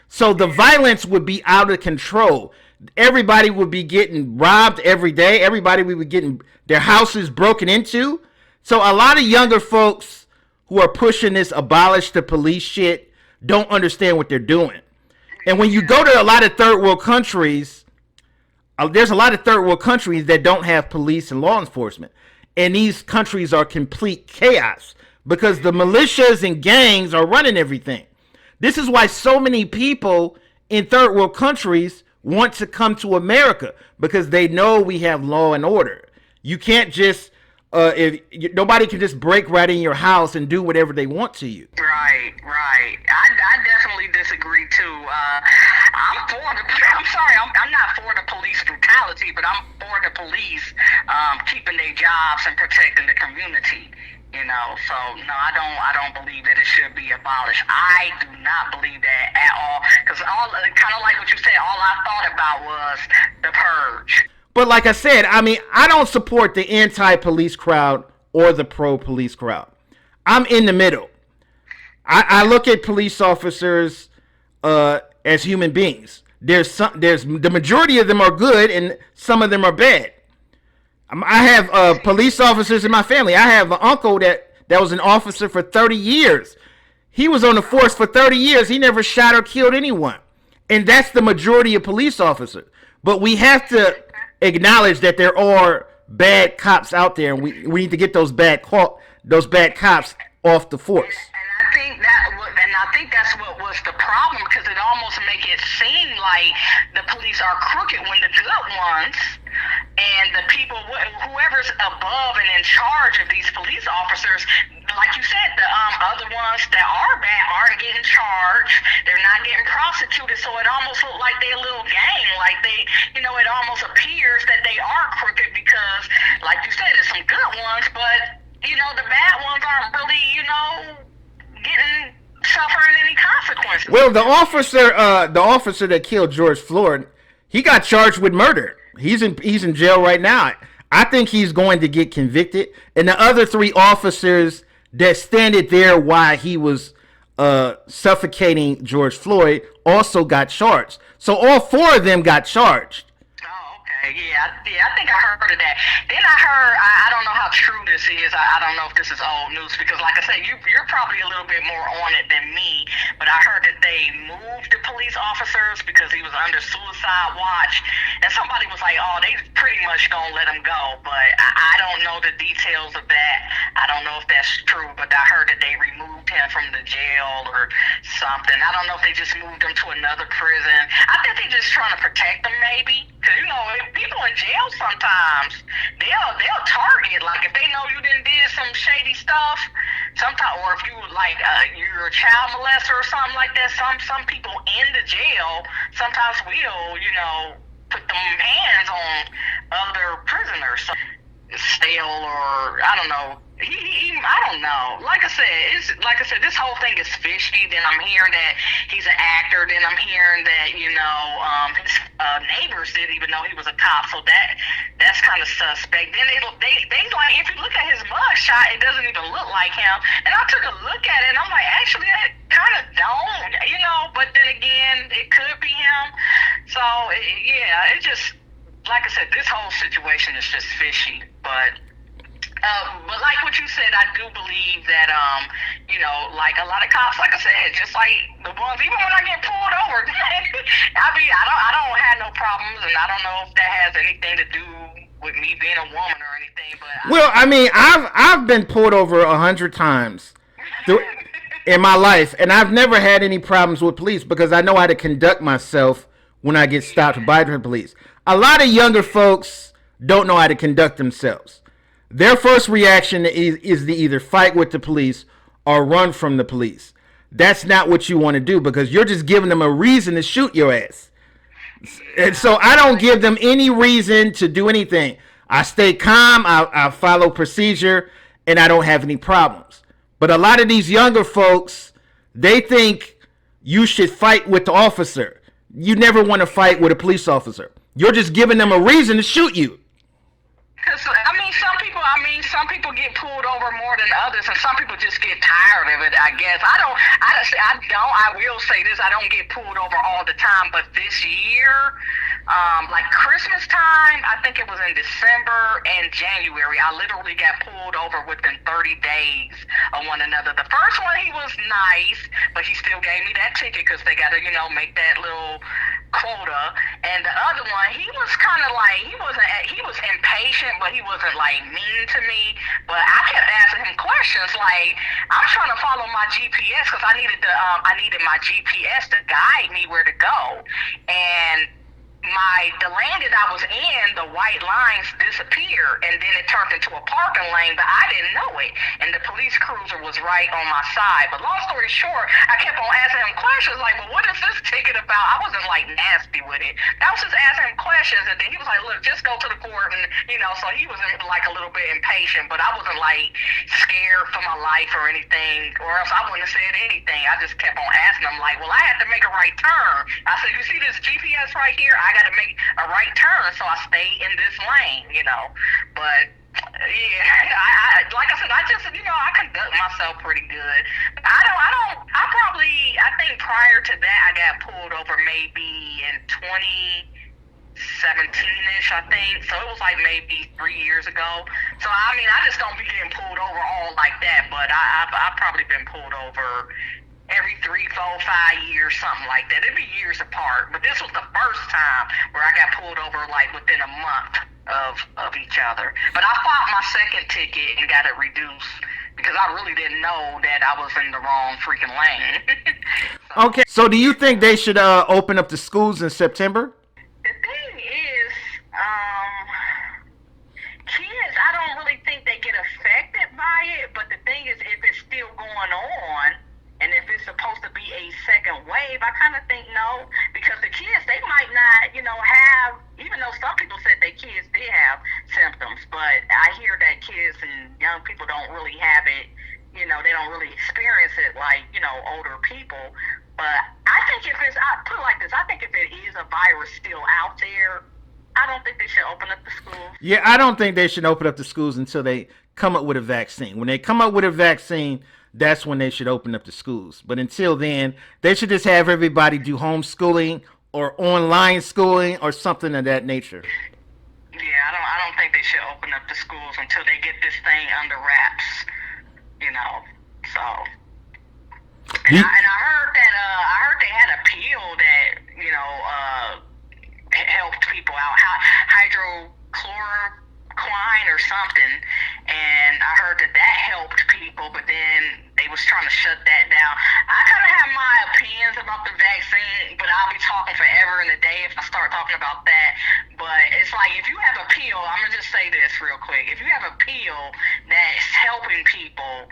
So the violence would be out of control. Everybody would be getting robbed every day. Everybody would be getting their houses broken into. So a lot of younger folks who are pushing this abolish the police shit don't understand what they're doing. And when you go to a lot of third world countries, there's a lot of third world countries that don't have police and law enforcement. And these countries are complete chaos because the militias and gangs are running everything. This is why so many people in third world countries want to come to America, because they know we have law and order. You can't just... nobody can just break right in your house and do whatever they want to you. Right. I definitely disagree too. I'm not for the police brutality, but I'm for the police keeping their jobs and protecting the community. So no, I don't believe that it should be abolished. I do not believe that at all, because kind of like what you said, all I thought about was the purge. But like I said, I mean, I don't support the anti-police crowd or the pro-police crowd. I'm in the middle. I look at police officers as human beings. There's the majority of them are good, and some of them are bad. I have police officers in my family. I have an uncle that was an officer for 30 years. He was on the force for 30 years. He never shot or killed anyone. And that's the majority of police officers. But we have to acknowledge that there are bad cops out there, and we need to get those bad cops off the force. And I think that's what was the problem, because it almost make it seem like the police are crooked when the good ones and the people, whoever's above and in charge of these police officers, like you said, the other ones that are bad aren't getting charged. They're not getting prosecuted. So it almost looks like they're a little gang. Like it almost appears that they are crooked because, like you said, there's some good ones, but the bad ones aren't really, getting suffering any consequences. Well, the officer that killed George Floyd, he got charged with murder. He's in jail right now. I think he's going to get convicted. And the other 3 officers that standed there while he was suffocating George Floyd also got charged. So all 4 of them got charged. Yeah, I think I heard of that. Then I heard, I don't know how true this is. I don't know if this is old news because, like I said, you're probably a little bit more on it than me. But I heard that they moved the police officers because he was under suicide watch, and somebody was like, "Oh, they pretty much gonna let him go." But I don't know the details of that. I don't know if that's true. But I heard that they removed him from the jail or something. I don't know if they just moved him to another prison. I think they're just trying to protect him, maybe, because people in jail sometimes they'll target, like if they know you did some shady stuff sometimes, or if you like you're a child molester or something like that. Some people in the jail sometimes will put them hands on other prisoners. So, stale, or I don't know. I don't know. Like I said, this whole thing is fishy. Then I'm hearing that he's an actor. Then I'm hearing that his neighbors didn't even know he was a cop. So that's kind of suspect. Then they like, if you look at his mugshot, it doesn't even look like him. And I took a look at it, and I'm like, actually, that kind of don't. But then again, it could be him. So it just, like I said, this whole situation is just fishy. But like what you said, I do believe that, like a lot of cops, like I said, just like the ones, even when I get pulled over, I don't have no problems, and I don't know if that has anything to do with me being a woman or anything. But I've been pulled over 100 times in my life, and I've never had any problems with police because I know how to conduct myself when I get stopped by the police. A lot of younger folks don't know how to conduct themselves. Their first reaction is to either fight with the police or run from the police. That's not what you want to do because you're just giving them a reason to shoot your ass. And so I don't give them any reason to do anything. I stay calm, I follow procedure, and I don't have any problems. But a lot of these younger folks, they think you should fight with the officer. You never want to fight with a police officer. You're just giving them a reason to shoot you. Some people get pulled over more than others, and some people just get tired of it, I guess. I will say this, I don't get pulled over all the time, but this year, like Christmas time, I think it was in December and January, I literally got pulled over within 30 days of one another. The first one, he was nice, but he still gave me that ticket because they got to, make that little quota. And the other one, he was kind of like, he was impatient, but he wasn't like mean to me. But I kept asking him questions like, I'm trying to follow my GPS because I needed my GPS to guide me where to go. And the lane that I was in, the white lines disappeared, and then it turned into a parking lane, but I didn't know it. And the police cruiser was right on my side. But long story short, I kept on asking him questions like, well, what is this ticket about? I wasn't like nasty with it. I was just asking him questions, and then he was like, look, just go to the court. And, so he was like a little bit impatient, but I wasn't like scared for my life or anything, or else I wouldn't have said anything. I just kept on asking him like, well, I had to make a right turn. I said, you see this GPS right here? I got to make a right turn, so I stay in this lane, But yeah, like I said, I just, I conduct myself pretty good. I think prior to that, I got pulled over maybe in 2017-ish, I think. So it was like maybe 3 years ago. So I just don't be getting pulled over all like that, but I've probably been pulled over every 3, 4, 5 years, something like that. It'd be years apart. But this was the first time where I got pulled over like within a month of each other. But I filed my second ticket and got it reduced because I really didn't know that I was in the wrong freaking lane. Okay. So do you think they should open up the schools in September? The thing is, kids, I don't really think they get affected by it. But the thing is, if it's still going on, and if it's supposed to be a second wave, I kind of think no, because the kids, they might not, have, even though some people said their kids did have symptoms, but I hear that kids and young people don't really have it, they don't really experience it like, older people. But I think I put it like this, I think if it is a virus still out there, I don't think they should open up the schools. Yeah, I don't think they should open up the schools until they come up with a vaccine. When they come up with a vaccine, that's when they should open up the schools. But until then, they should just have everybody do homeschooling or online schooling or something of that nature. Yeah, I don't think they should open up the schools until they get this thing under wraps. So. And I heard they had a pill that helped people out, hydrochloroquine or something, and I heard that helped people, but then they was trying to shut that down. I kind of have my opinions about the vaccine, but I'll be talking forever and a day if I start talking about that. But it's like, if you have a pill, I'm gonna just say this real quick. If you have a pill that's helping people,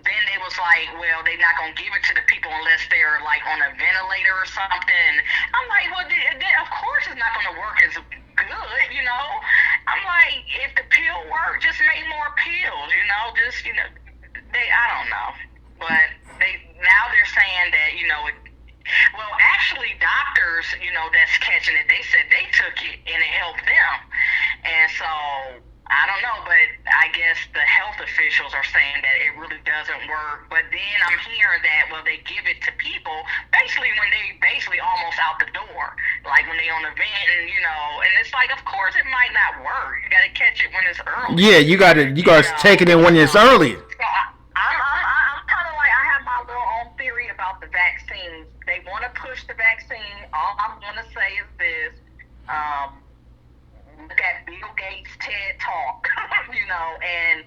then it was like, well, they're not going to give it to the people unless they're like on a ventilator or something. I'm like, well, then of course it's not going to work as good, I'm like, if the pill worked, just make more pills, I don't know. But now they're saying that, well, actually doctors, that's catching it, they said they took it and it helped them. And so, I don't know, but I guess the health officials are saying that it really doesn't work. But then I'm hearing that, well, they give it to people basically when they almost out the door, like when they on a vent, and it's like, of course it might not work. You got to catch it when it's early. Yeah, you got to take it in when it's early. So I'm kind of like, I have my little own theory about the vaccines. They want to push the vaccine. All I'm going to say is this. Look at Bill Gates' TED Talk, and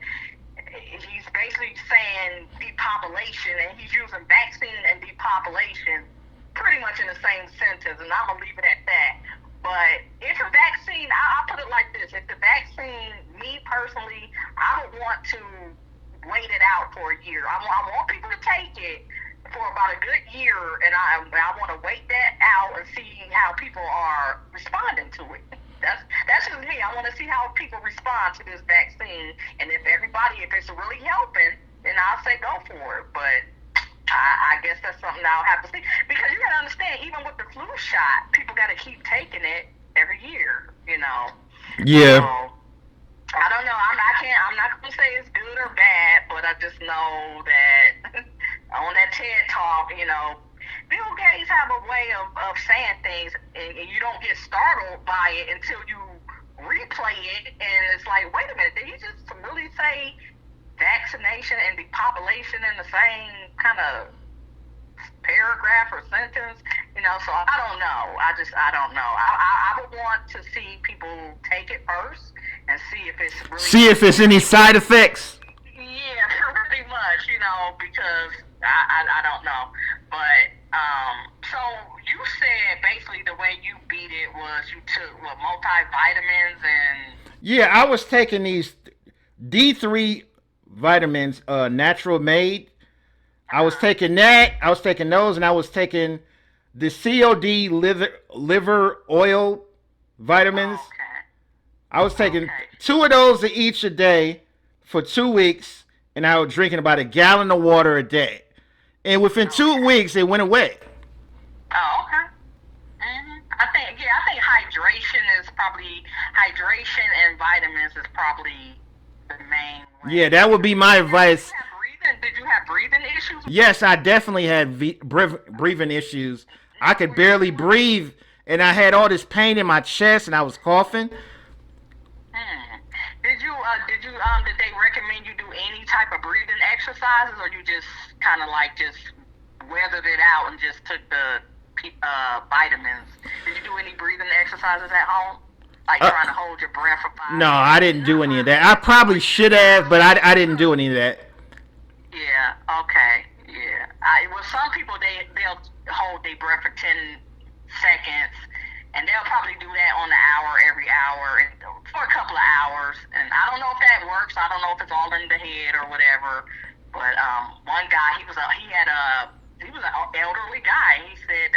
he's basically saying depopulation, and he's using vaccine and depopulation pretty much in the same sentence, and I'm going to leave it at that. But if a vaccine, I'll put it like this, if the vaccine, me personally, I would want to wait it out for a year. I want people to take it for about a good year, and I want to wait that out and see how people are responding to it. That's just me. I want to see how people respond to this vaccine, and if it's really helping, then I'll say go for it. But I guess that's something I'll have to see, because you got to understand, even with the flu shot, people got to keep taking it every year. Yeah. So, I don't know. I'm not gonna say it's good or bad, but I just know that on that TED Talk, Bill Gates have a way of saying things, and you don't get startled by it until you replay it, and it's like, wait a minute, did he just really say vaccination and depopulation in the same kind of paragraph or sentence? So I don't know. I don't know. I would want to see people take it first and see if it's really... See if it's any side effects. Yeah, pretty much, because I don't know. But, so you said basically the way you beat it was you took, multivitamins and... Yeah, I was taking these D3 vitamins, natural made. I was taking that. I was taking those, and I was taking the COD liver oil vitamins. Oh, okay. I was taking 2 of those each a day for 2 weeks, and I was drinking about a gallon of water a day. And within 2 weeks, it went away. Oh, okay. Mm-hmm. I think hydration and vitamins is probably the main way. Yeah, that would be my advice. Did you have breathing issues? Yes, I definitely had breathing issues. I could barely breathe, and I had all this pain in my chest, and I was coughing. Did they recommend you do any type of breathing exercises, or you just kind of like just weathered it out and just took the vitamins? Did you do any breathing exercises at home? Like trying to hold your breath for 5 minutes? No, I didn't do any of that. I probably should have, but I didn't do any of that. Yeah, okay, yeah. Some people, they'll hold their breath for 10 seconds, and they'll probably do that on the hour, every hour, and for a couple of hours. And I don't know if that works. I don't know if it's all in the head or whatever. But one guy, he was an elderly guy. He said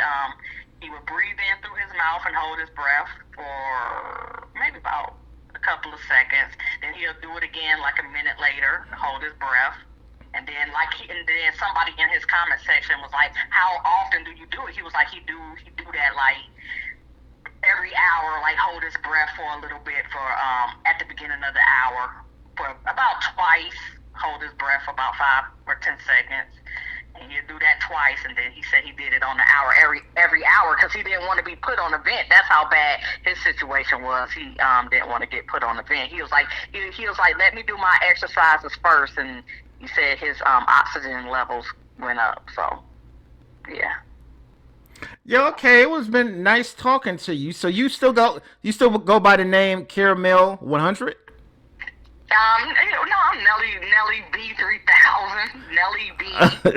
he would breathe in through his mouth and hold his breath for maybe about a couple of seconds. Then he he'll do it again like a minute later, hold his breath. And then somebody in his comment section was like, "How often do you do it?" He was like, he do that like every hour, like hold his breath for a little bit for at the beginning of the hour for about twice, hold his breath for about 5 or 10 seconds. And he'd do that twice, and then he said he did it on the hour every hour because he didn't want to be put on a vent. That's how bad his situation was. He didn't want to get put on a vent. He was like, let me do my exercises first, and he said his oxygen levels went up. So, yeah. Yeah, okay. It was been nice talking to you. So you still go by the name Caramel 100? No, I'm Nellie B 3000. Nellie B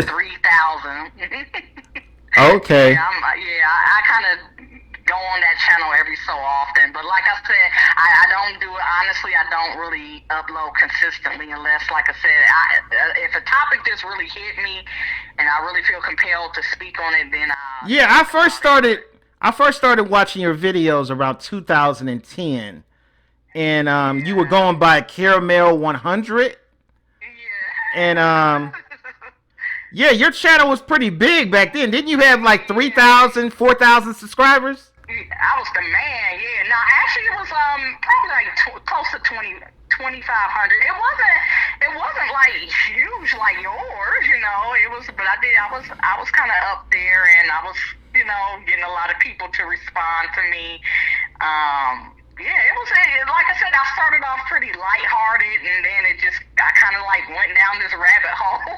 3000. Okay. Yeah, I kind of go on that channel every so often, but like I said, I don't do it. Honestly, I don't really upload consistently unless, like I said, if a topic just really hit me and I really feel compelled to speak on it, then yeah. I first started watching your videos around 2010. And you were going by Caramel 100. Yeah. And yeah, your channel was pretty big back then. Didn't you have like 3,000, 4,000 subscribers? I was the man, yeah. No, actually it was probably like close to 2,500. It wasn't like huge like yours, you know. It was, but I was kind of up there, and I was, you know, getting a lot of people to respond to me. Yeah, it was, like I said, I started off pretty lighthearted, and then I kind of like went down this rabbit hole.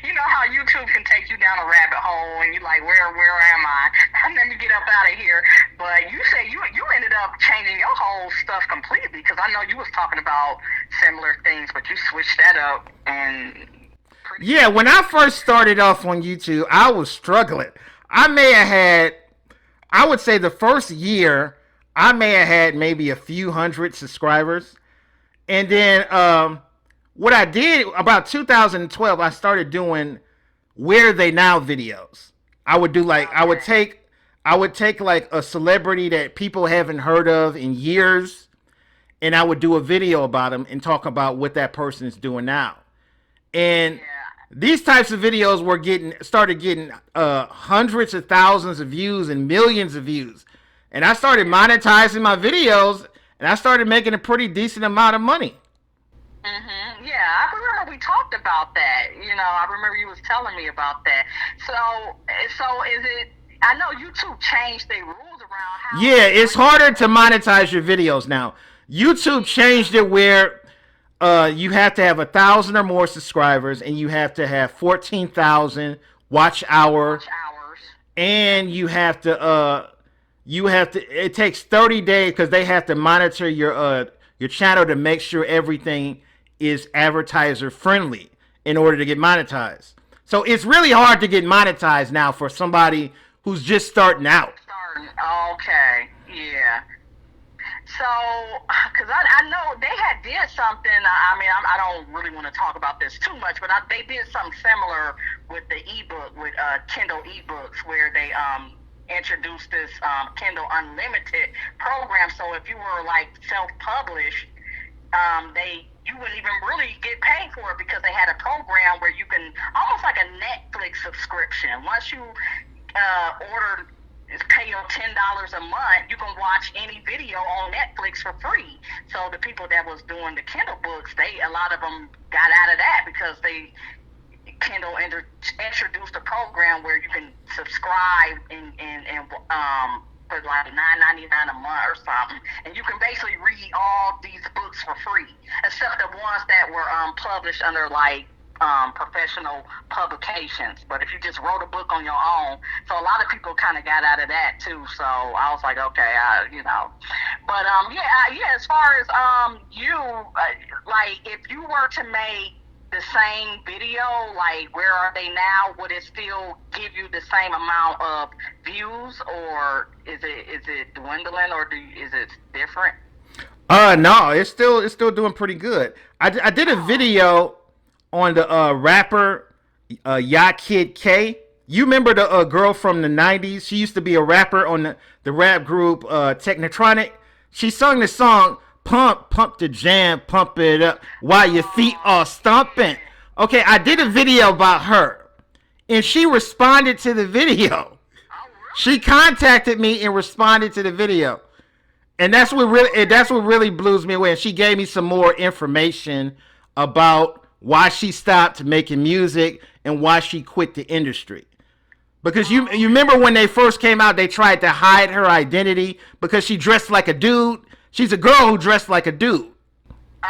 You know how YouTube can take you down a rabbit hole, and you're like, where am I? Let me get up out of here. But you say you ended up changing your whole stuff completely, because I know you was talking about similar things, but you switched that up, and... Yeah, when I first started off on YouTube, I was struggling. I would say the first year, I may have had maybe a few hundred subscribers. And then what I did about 2012, I started doing Where Are They Now videos. I would do like, I would take like a celebrity that people haven't heard of in years, and I would do a video about them and talk about what that person is doing now. And these types of videos started getting hundreds of thousands of views and millions of views. And I started monetizing my videos, and I started making a pretty decent amount of money. Mm-hmm. Yeah, I remember we talked about that. You know, I remember you was telling me about that. So is it? I know YouTube changed their rules around how. Yeah, it's harder to monetize your videos now. YouTube changed it where you have to have 1,000 or more subscribers, and you have to have 14,000 watch hours, and you have to. It takes 30 days because they have to monitor your channel to make sure everything is advertiser friendly in order to get monetized. So it's really hard to get monetized now for somebody who's just starting out. Okay, yeah. So, because I know they did something. I mean, I don't really want to talk about this too much, but they did something similar with the ebook, with Kindle ebooks, where they introduced this Kindle Unlimited program. So if you were like self-published, you wouldn't even really get paid for it, because they had a program where you can, almost like a Netflix subscription. Once you pay your $10 a month, you can watch any video on Netflix for free. So the people that was doing the Kindle books, a lot of them got out of that because Kindle introduced a program where you can subscribe and for like $9.99 a month or something, and you can basically read all these books for free, except the ones that were published under like professional publications. But if you just wrote a book on your own, so a lot of people kind of got out of that too. So I was like, okay, you know. But yeah. As far as like if you were to make the same video, like Where Are They Now, would it still give you the same amount of views, or is it dwindling, or is it different? No, it's still doing pretty good. I did a video on the rapper Ya Kid K. You remember the girl from the 90s? She used to be a rapper on the rap group Technotronic. She sung the song pump the jam, pump it up while your feet are stomping. Okay, I did a video about her, and she responded to the video. She contacted me and responded to the video, and that's what really blows me away. And she gave me some more information about why she stopped making music and why she quit the industry. Because you remember when they first came out, they tried to hide her identity because she dressed like a dude. She's a girl who dressed like a dude. Yeah,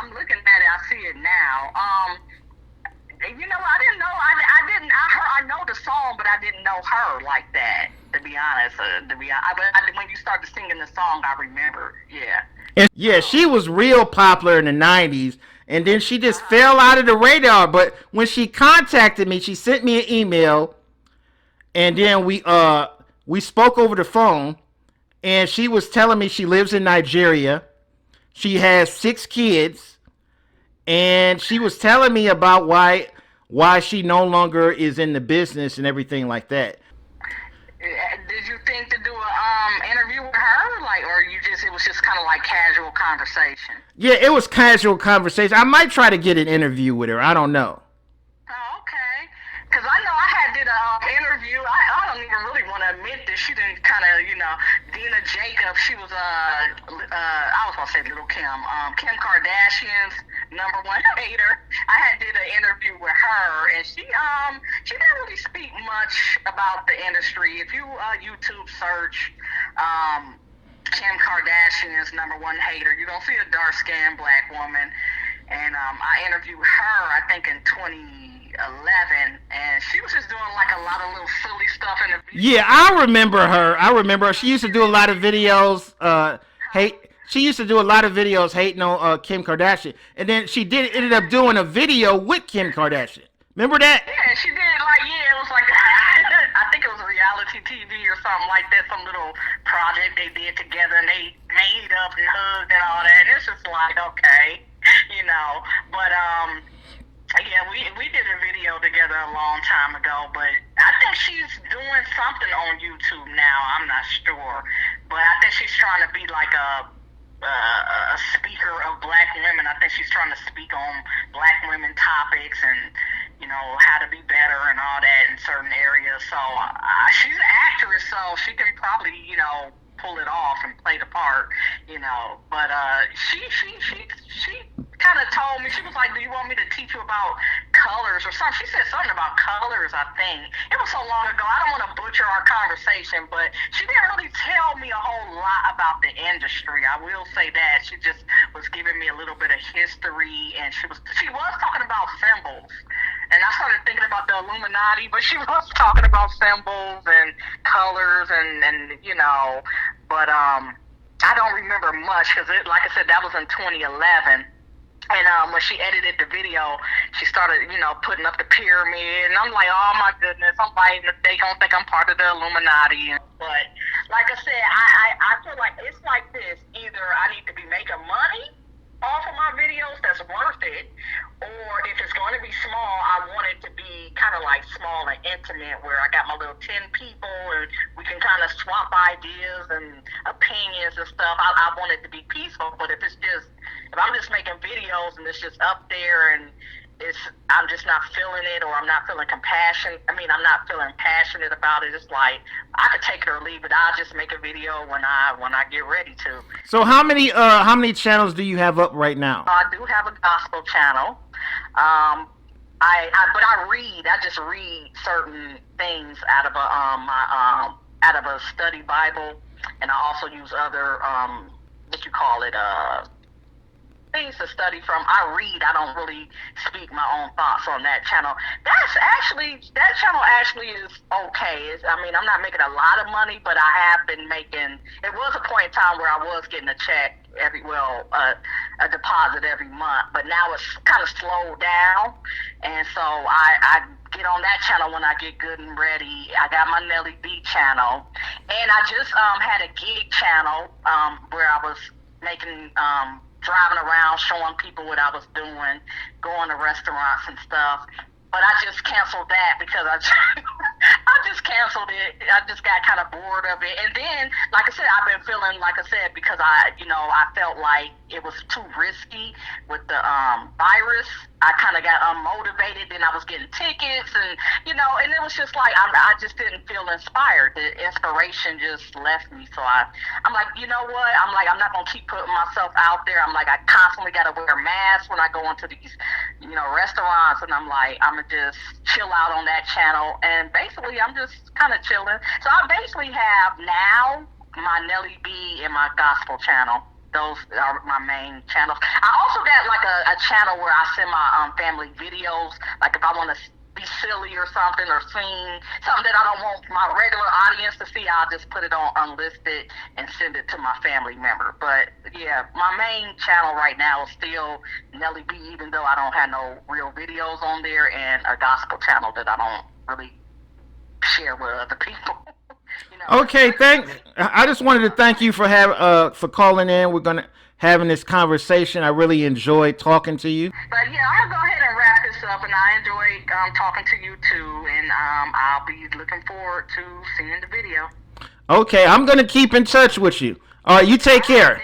I'm looking at it. I see it now. You know, I didn't know. I know the song, but I didn't know her like that. To be honest, but when you started singing the song, I remembered. Yeah. And yeah, she was real popular in the '90s, and then she just fell out of the radar. But when she contacted me, she sent me an email, and then we spoke over the phone, and she was telling me she lives in Nigeria. She has 6 kids, and she was telling me about why she no longer is in the business and everything like that. Did you think to do a interview with her, or it was just kind of like casual conversation? Yeah, it was casual conversation. I might try to get an interview with her. I don't know. Oh, okay. Because I know I did an interview. I don't even really want to admit that she didn't kind of, Dina Jacobs. She was I was gonna say Little Kim. Kim Kardashian's #1 hater. I did an interview with her, and she didn't really speak much about the industry. If you YouTube search Kim Kardashian's #1 hater, you're gonna see a dark-skinned black woman. And I interviewed her, I think in 2011, and she was just doing like a lot of little silly stuff in the video. Yeah, I remember her. She used to do a lot of videos, She used to do a lot of videos hating on Kim Kardashian, and then she ended up doing a video with Kim Kardashian. Remember that? Yeah, she did. It was like I think it was a reality TV or something like that. Some little project they did together, and they made up and hugged and all that. And it's just like, okay, But yeah, we did a video together a long time ago. But I think she's doing something on YouTube now. I'm not sure, but I think she's trying to be like a speaker of black women. I think she's trying to speak on black women topics and how to be better and all that in certain areas. So she's an actress, so she can probably pull it off and play the part. But she kind of told me, she was like, do you want me to teach you about colors or something? She said something about colors, I think. It was so long ago, I don't want to butcher our conversation, but she didn't really tell me a whole lot about the industry. I will say that. She just was giving me a little bit of history, and she was talking about symbols. And I started thinking about the Illuminati, but she was talking about symbols and colors and but I don't remember much because, like I said, that was in 2011. And when she edited the video, she started, putting up the pyramid, and I'm like, oh my goodness, they don't think I'm part of the Illuminati. But like I said, I feel like it's like this: either I need to be making money off of my videos that's worth it, or if it's going to be small, I want it to be kind of like small and intimate, where I got my little 10 people and we can kind of swap ideas and opinions and stuff. I want it to be peaceful. But if I'm just making videos and it's just up there and I'm just not feeling it, or I'm not feeling compassion. I'm not feeling passionate about it. It's like I could take it or leave it. I'll just make a video when I get ready to. So how many channels do you have up right now? I do have a gospel channel. But I read. I just read certain things out of a study Bible, and I also use other things to study from. I read. I don't really speak my own thoughts on that channel. That channel actually is okay. I'm not making a lot of money, but I have been making. It was a point in time where I was getting a check a deposit every month, but now it's kind of slowed down, and so I get on that channel when I get good and ready. I got my Nellie B channel, and I just had a gig channel where I was making driving around, showing people what I was doing, going to restaurants and stuff. But I just canceled that because I just canceled it. I just got kind of bored of it. And then, like I said, I've been feeling, like I said, because I felt like it was too risky with the virus. I kind of got unmotivated. Then I was getting tickets, and it was just like I just didn't feel inspired. The inspiration just left me. So I'm like, you know what? I'm not gonna keep putting myself out there. I'm like, I constantly gotta wear a mask when I go into these, restaurants, and I'm like, I'm gonna just chill out on that channel. And basically, I'm just kind of chilling. So I basically have now my Nellie B and my gospel channel. Those are my main channels. I also got like a channel where I send my family videos. Like if I want to be silly or something or sing something that I don't want my regular audience to see, I'll just put it on unlisted and send it to my family member. But yeah, my main channel right now is still Nellie B, even though I don't have no real videos on there, and a gospel channel that I don't really share with other people. Okay, thanks. I just wanted to thank you for calling in. We're gonna having this conversation. I really enjoyed talking to you. But yeah, I'll go ahead and wrap this up, and I enjoyed talking to you too, and I'll be looking forward to seeing the video. Okay, I'm gonna keep in touch with you. All right, you take care.